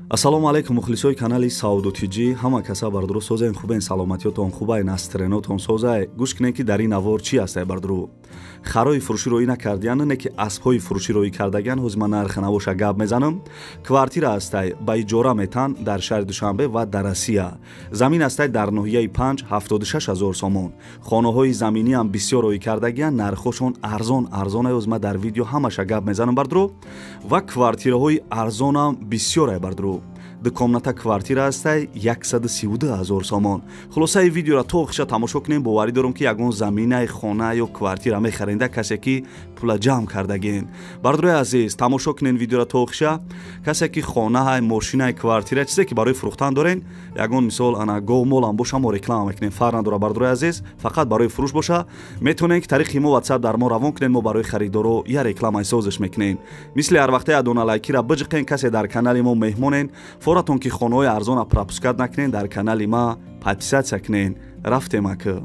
ассалому алайкум мухлисои канали Сауду Тиҷи. Ҳама каса бардуру созаен хубен, саломатиётон хубай, настренотон созай. Гӯш кинен ки дар ин навор чӣ астай бардуру. Харои фурӯшӣ роӣ накардиян не ки аспҳои фурӯшӣ роӣ кардаган ҳозима нархи навоша гап мезанам. Квартира астай ба иҷора метан дар шаҳри Душанбе ва дар Россия. Замин астай дар ноҳияи 5-76,000 сомон. хонаҳои заминиам бисёр роӣ кардагиян, нархошон арзон ҳозима дар видео ҳамаша гап мезанам бардуру. Ва квартираҳои арзонам бисёрай бардуру. Дукомната квартира астай 132,000 сомон. Хулосаи видеоро то охиша тамошо кунем. боварӣ дорам ки ягон заминаи хона ё квартира мехаренда касе ки пула ҷамъ кардагин. Бардурои азиз, тамошо кунен видеоро то охиша. Касе ки хонаи мошинаи квартира чизе ки барои фурӯхтан дорен, ягон мисол ана гов молам боша мо реклама мекунем. Фарқ надора бардурои азиз, фақат барои фурӯш боша. Метавонен ки тариқи мо WhatsApp дар мо равон кунен, мо барои харидоро я реклама созиш мекунем. Мисли ҳар вақте адона лайкира биҷиқен. Касе дар канали мо меҳмонен, форатон ки хонаҳои арзона пропускат накунен, дар канали ма подписатсия кунен. Рафтем ака.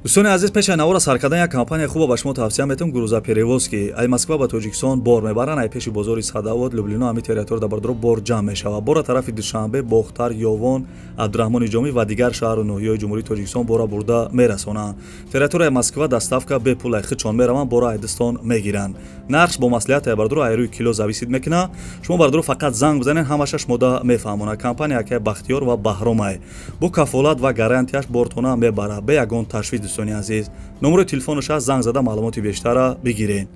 дӯстони азиз, пешаи навора сар кардан як компания хуба ба шумо тавсия метавам. Грузоперевозки ай Москва ба Тоҷикистон бор мебаранд. ай пеши бозори Садовод, Люблино ҳами территория бардуро бор ҷамъ мешавад. бора тарафи Душанбе, Бохтар, Ёвон, Абдураҳмони Ҷомӣ ва дигар шаҳру ноҳияҳои ҷумҳурии Тоҷикистон бора бурда мерасонанд. Территорияи Москва доставка бепул хичон мераванд, бора Айдистон мегиранд. нархш бо маслиҳат ай бардуро ай рӯи кило зависид мекунад. шумо бардуро фақат занг бизанед, ҳамаша шумода мефаҳмонад. компания ки Бахтиёр ва Баҳром ай бо кафолат ва гарантияш бортона мебарад бе ягон ташвиш. дӯстони азиз, номери телефонаш аст, занг зада маълумоти бештара бигирен.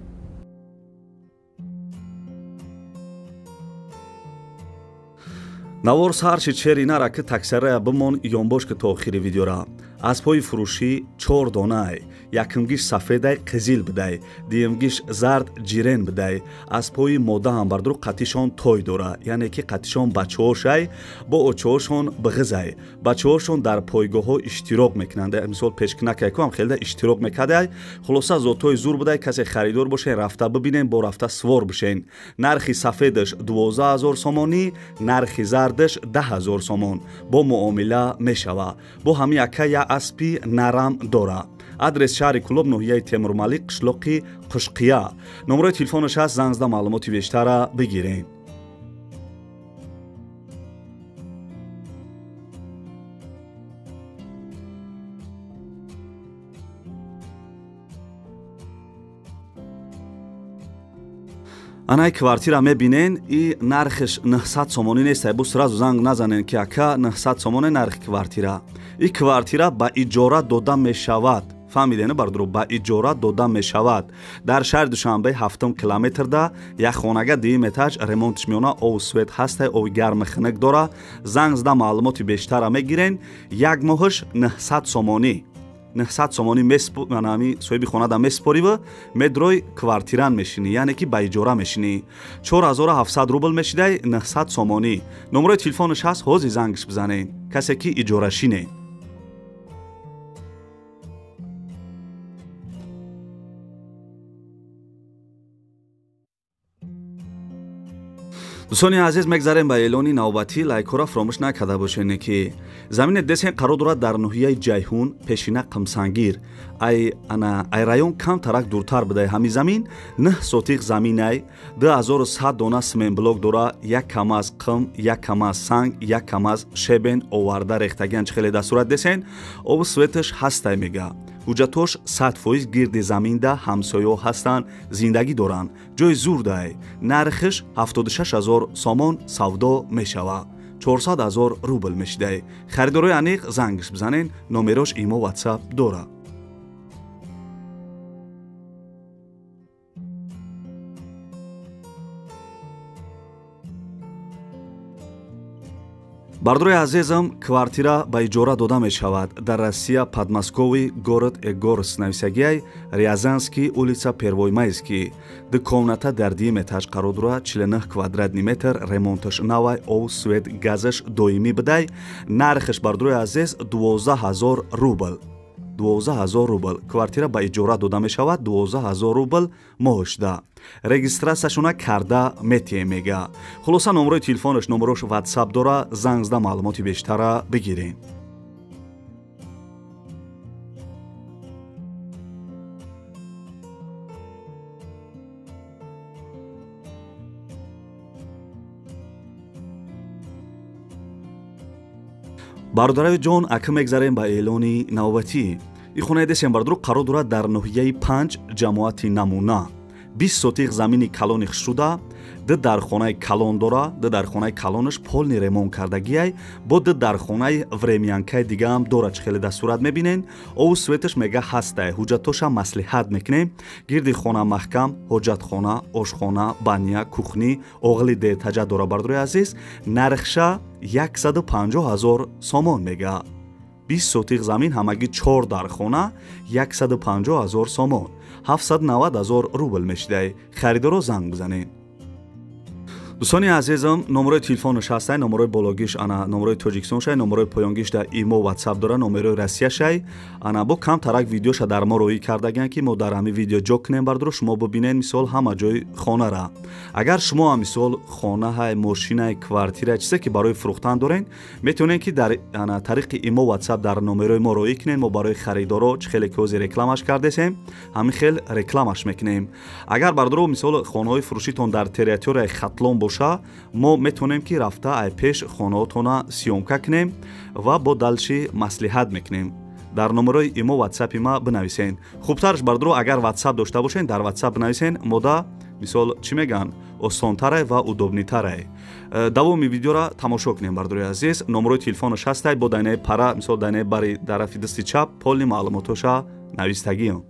навор сарчи чери нара ки таксарая бимон ёнбош ки то охири видеора. аспҳои фурӯшӣ 4 донаай. якум гиш сафедай қизил бидай, дуюм гиш зард ҷирен бидай. аспҳои модда ҳам бардур қатишон той дора, яъне ки қатишон бачаҳошай бо очаҳошон биғизай. бачаҳошон дар пойгоҳҳо иштирок мекунанд. мисол пешкинакай кӯам хелда иштирок мекардай. хулоса зотҳои зур бидай. касе харидор бошен, рафта бибинен, бо рафта свор бишен. нархи сафедаш 12,000 сомонӣ, нархи зардаш 10,000 сомон. бо муомила мешава. бо ҳами яка я аспи нарам дора. адрес шаҳри Кӯлоб, ноҳияи Темурмалик, қишлоқи Қушқия. номерои телефонаш аст, занг зада маълумоти бештара бигирен. анай квартира мебинен. и нархиш 900 сомонӣ нестай. бо сразу занг назанен ки ака 900 сомоне нархи квартира. и квартира ба иҷора дода мешавад. фаҳмиден бардуро, ба иҷора дода мешавад. дар шаҳри Душанбе 7 километрда як хонага 2 этаж ремонтиш меёна. ови свет ҳастай, ови гарми хинак дора. занг зада маълумоти бештара мегирен. як моҳиш 900 сомонӣ. 900 сомонӣ меспорӣ, соҳиби хонада меспорӣ, медрои квартиран мешинӣ, яъне ки ба иҷора мешинӣ. 4700 рубл мешидай 900 сомонӣ. номерои телефонаш ҳаст, ҳозир зангиш бизанен. касе ки иҷорашинен. дӯстони азиз, мегзарем ба эълони навбатӣ. лайкора фаромӯш накарда бошед ки замине десен қарор дорад дар ноҳияи Ҷайҳун, пешина Қимсангир. ай район камтарак дуртар бидай. ҳами замин 9 сотиқ заминай, 2100 дона семен блок дора. як кам аз қим, як кам аз санг, як кам аз шебен оварда рехтагиан чихеле дастурат десен. оби светаш ҳастай мега. ҳуҷҷатош 100% гирди заминда ҳамсояҳо ҳастанд, зиндагӣ доранд. ҷои зур дай. нархиш 76,000 сомон савдо мешава. 400,000 рубл мешидай. харидорои аниқ зангиш бизанен. номерош имо WhatsApp дора. бардурои азизам, квартира ба иҷора дода мешавад. дар Россия, Подмосковий, город Эгорск, нависагиай Рязанский, улица Первой Майский. Комната дар 2 этаж қарор дора, 49 квадратный метр, ремонташ навай, ов, свет, газаш доимӣ бидай. нархиш бардурои азиз 12,000 рубл. 12000 рубл. Квартира ба иҷора дода мешавад 12000 рубл моҳшда. Регистратсияшона карда метием мега. Хулоса номерои телефонаш номерош WhatsApp дора, занг зада маълумоти бештара бигирен. бародараи ҷон, ака мегзарем ба эълони навбатӣ. И хонаи десембардро қарор дорад дар ноҳияи 5 ҷамоати намуна 20 сотиқ замини калони хушшуда ди дар хонаи калон дора, ди дар хонаи калонаш полни ремонт кардагиай, бо ди дар хонаи времянкаи дигаам дора чӣ хеле да сурат мебинен. ову светаш мега ҳастай, ҳуҷҷатоша маслиҳат мекунем. гирди хона маҳкам, ҳоҷатхона, ошхона, баня, кухни, оғили детаҷа дора бардорои азиз. Нархша 150 000 сомон мега. 20 сотиқ замин ҳамагӣ 4 дар хона 150 000 сомон. 790 000 рубл мешидай. харидоро занг бизанед. дӯстони азизам, номерои телефонаш ҳастай, номерои бологиш ана номерои тоҷикистоншай, номерои поёнгиш дар имо WhatsApp дора, номерои Россияшай. Ана бо камтарак видеоша дар мо роӣ кардаган ки мо дар ҳами видео ҷо кунем бардро шумо бубинед мисол ҳама ҷои хонара. Агар шумо ҳам мисол хонаҳай, мошинай, квартирай чизе ки барои фурӯхтан дорен, метавонед ки дар ана тариқи имо WhatsApp дар номерои мо роӣ кунед. мо барои харидоро чӣ хеле ки ҳозир рекламаш кардесем, ҳамин хел рекламаш мекунем. Агар бардро мисол хонаҳои фурӯшитон дар территорияи Хатлон боша, мо метавонем ки рафта ай пеш хонаҳотона сиёмка кунем ва бо далши маслиҳат мекунем. дар номерои имо WhatsApp ма бинависен. хубтараш бардро агар WhatsApp дошта бошен, дар WhatsApp бинависен. мода мисол чӣ меган осонтарай ва удобнитарай. давоми видеора тамошо кунем бардорои азиз. номерои телефонаш ҳастай, бо дайнаи пара мисол дайнаи бари тарафи дасти чап полни маълумотоша навистагиён.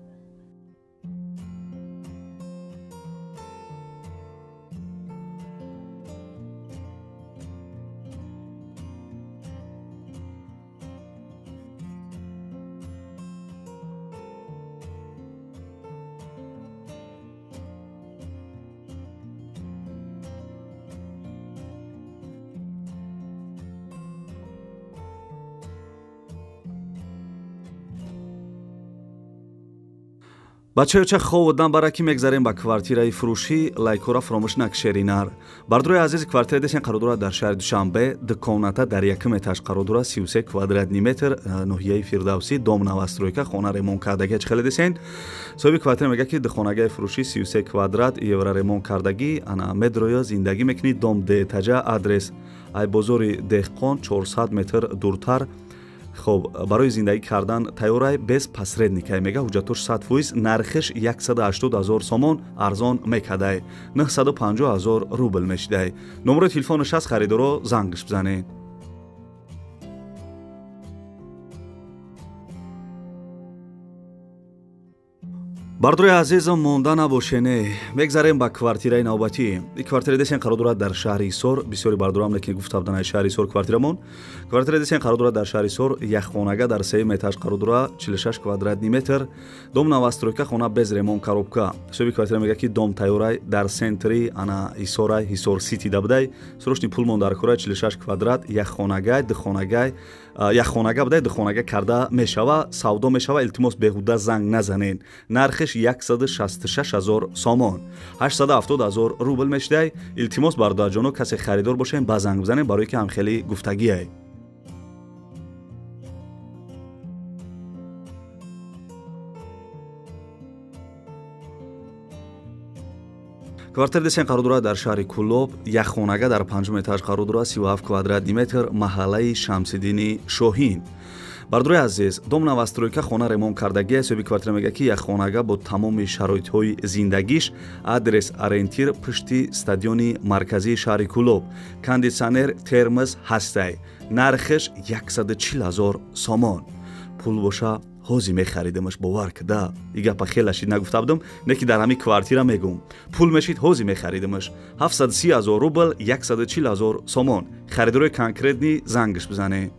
бачаёча ховудан бараки мегзарем ба квартираи фурӯшӣ лайкора фаромӯш накшеринар. бардорои азизи квартира десен қарор дорад дар шаҳри Душанбе, дуконата дар якум этаж қарор дорад 33 квадратни метр, ноҳияи Фирдавсӣ, дом навастройка, хона ремонт кардагӣ чӣ хеле десен. соҳиби квартира мегӯяд ки духонагаи фурӯшӣ 33 квадрат евро ремонт кардагӣ ана медроё зиндагӣ мекунӣ. дом детаҷа, адрес ай бозори деҳқон 400 метр дуртар. хоб барои зиндагӣ кардан тайёрай без посредникай мега ҳуҷҷатош 100%. нархиш 180 000 сомон арзон мекадай. 950 000 рубл мешидай. номерои телефонаш ҳаст, харидоро зангиш бизанед. бардорои азизам, монда набошене. мегзарем ба квартираи навбатӣ. и квартира десен қарор дорад дар шаҳри Ҳисор. бисёри бардорам лекин гуфта будан ай шаҳри Ҳисор квартирамон. квартира десен қарор дорад дар шаҳри Ҳисор, яххонага дар сеюм этаж қарор дорад 46 квадратни метр. дом навастройка, хона без ремонт, коробка. соҳиби квартира мегӯяд ки дом тайёрай дар сентри ана Ҳисорай, Ҳисор сити дабудай. срочни пулмон дар корай 46 квадрат, яххонагай, духонагай, яххонага будай духонага карда мешава, савдо мешава. илтимос беҳуда занг назанед. нархиш 166 000 сомон. 870 000 рубл мешидай. илтимос бародарҷоно касе харидор бошен ба занг бизанед барое ки ҳамхели гуфтагиай. квартира десен қарор дорад дар шаҳри Кӯлоб, яххонага дар панҷум этаж қарор дорад 37 квадратни метр, маҳаллаи Шамсиддини Шоҳин. бардорои азиз, дом навастройка, хона ремонт кардагӣ. соҳиби квартира мегӯяд ки яххонага бо тамоми шароитҳои зиндагиш. адрес ориентир пишти стадиони марказии шаҳри Кӯлоб. кондитсионер, термос ҳастай. нархиш 140 000 сомон. пул боша ҳозир мехаридамаш, бовар када. и гапа хелашид нагуфта будам, не ки дар ҳамин квартира мегӯм. пул мешид ҳозир мехаридамаш. 730 000 рубл, 140 000 сомон. харидорои конкретни зангиш бизанед.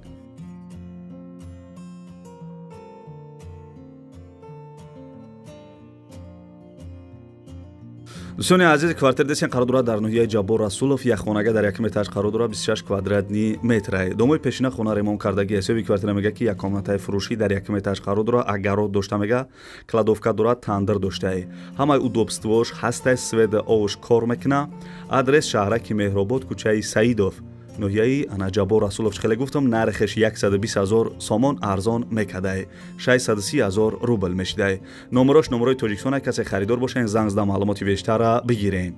дӯстони азизи квартир дестен қарор дорад дар ноҳияи Ҷаббор Расулов як хонага дар якум этаж қарор дорад 26 квадратни метрае. Домои пешина хона ремонт кардаги ҳисоби квартира мега ки як комнатаи фурӯшӣ дар якум этаж қарор дорад, агарот дошта мега, кладовка дорад, тандир доштае. Ҳамаи удобствош ҳастаи сведа овш кор мекуна. Адрес шаҳраки Меҳробод, кӯчаи Саидов, ноҳияи ана Ҷаббор Расулов. Хеле гуфтам нархеш 120,000 сомон арзон мекадай, 630,000 рубл мешидай. Номерош номерои Тоҷикистон, касе харидор бошен занг зада маълумоти бештара бигирен.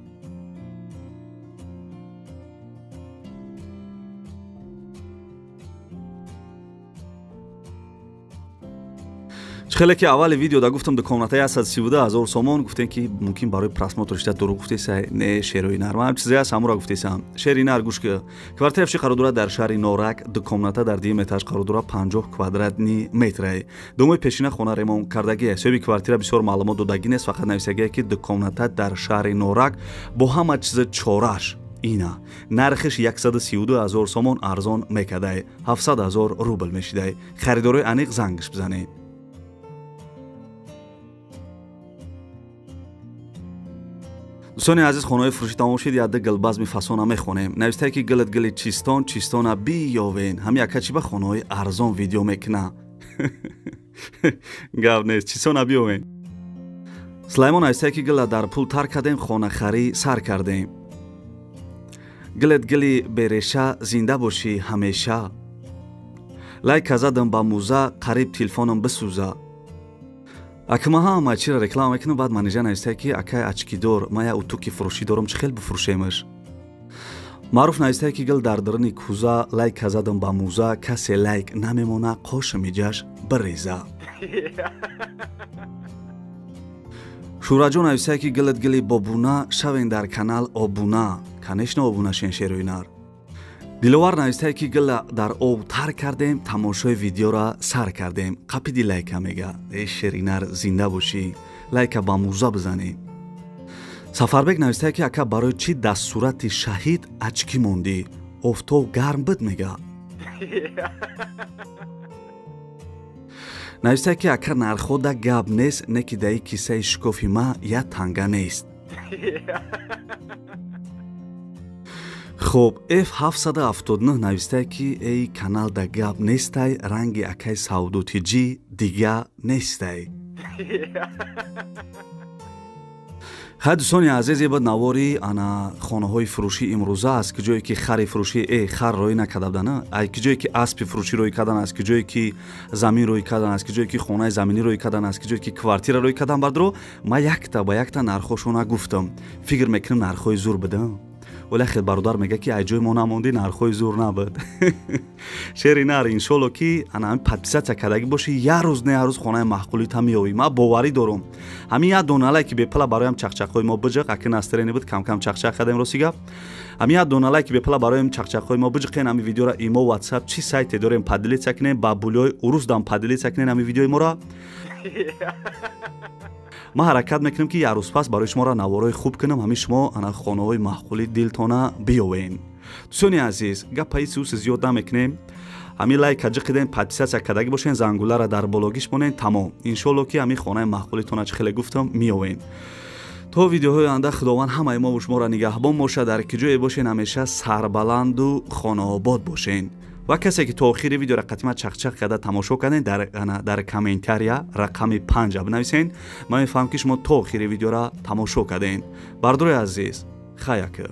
хеле ки аввали видео да гуфтам комнатаи 132,000 сомон, гуфтем ки мумкин барои просмотр ришта дурӯғ гуфтеса. Не, шерои нар ҳам чизе аст, ҳамуро гуфтесам. Шери нар гӯш ки квартира фиши қарор дорад дар шаҳри Норак, ду комната дар дим этаж қарор дорад 50 квадратни метрае. Домои пешина хона ремонт кардаги ҳисоби квартира бисёр маълумот додаги нест, фақат нависагие ки ду комната дар шаҳри Норак бо ҳама чиза чораш ина нархеш 132,000 сомон арзон мекадай, 700,000 рубл мешидай. Харидорои аниқ зангш бизанед. дӯстони азиз, хонаҳои фурӯшӣ тамом шид. яда гилбазми фасона мехонем. навистае ки гилат гили чистон чистона биёвен. ҳам яка чи ба хонаҳои арзон видео мекуна. гап нест, чистона биёвен. сулаймон навистае ки гила дар пул тар кардем, хонахарӣ сар кардем. гилат гили береша, зинда бошӣ ҳамеша. лайка задам ба муза, қариб телефонам бисӯза. акма ҳама чира реклама мекунам, баъд менеҷер навистае ки акай ачкидор, ман як утуки фурӯшӣ дорам, чӣ хел бифурӯшемаш. маъруф навистае ки гил дар дарини кӯза, лайка задам ба муза, касе лайк намемона, қошами ҷаш биреза. шӯраҷон навистае ки гилат гили бобуна, шавен дар канал обуна. конечно обуна шен шерои нар. диловар навистае ки гила дар об тар кардем, тамошои видеора сар кардем. қапиди лайка мега. шеринар зинда бошӣ, лайка ба муза бизанем. сафарбек навистае ки ака барои чӣ дастсурати шаҳид ачки мондӣ, офтоб гарм бид мега. навистае ки ака нархода гап нест, не ки даи кисаи шикофи ма я танга нест. хуб, F779 навистае ки эй канал да гап нестай, ранги акай савдутиҷӣ дига нестай. ҳай дӯстони азиз, ебад навори ана хонаҳои фурӯшӣ имрӯза аст, ки ҷое ки хари фурӯшӣ хар роӣ накардабдана, ай ки ҷое ки аспи фурӯшӣ роӣ кардан аст, ки ҷое ки замин роӣ кардан аст, ки ҷое ки хонаи заминӣ роӣ кардан аст, ки ҷое ки квартира роӣ кардан бардро, ман якта ба якта нархошона гуфтам. фикр мекунам нархҳои зур бидам. ولی خیلی برادر میگه که ایجای ما نموندی نرخوی زور نبود. شعری نر انشالله که انا همین پادپیسات کردگی باشی یه روز نه روز خانه محقولی تمیایی. ما باوری دارم. همین یه دوناله که به پلا برایم چخچخوی ما بجق اگه نسترینی بود کم کم چخچخ کردیم روسیگا. همین یه دوناله که به پلا برایم چخچخوی ما بجق این همین ویدیو را ایما واتساپ چی سایت داریم پادلیت سکنیم با بولای اروز دام پادلیت سکنیم همین ویدیوی ما را. ما حرکت میکنیم که یه روز پس برای شما را نوارای خوب کنم همین شما انا خانه‌های محقولی دلتونه بیاوین. دوستانی عزیز گپای سوس زیاد نمیکنیم. همین لایک کجا کردین پادپیسات کردگی باشین زنگوله را در بالاگیش بونین تمام. انشالله که همین خانه محقولی تونه چه خیلی گفتم میاوین. تا ویدیوهای آینده خداوند همه ما و شما را نگهبان باشه در کی جای باشین همیشه سربلند و خانه آباد باشین. و کسی که تا آخر ویدیو را قطعا چخچخ کرده تماشا کردین در کامنتاریا رقم 5 بنویسین. من میفهمم که شما تا آخر ویدیو را تماشا کردین. برادر عزیز خیاکه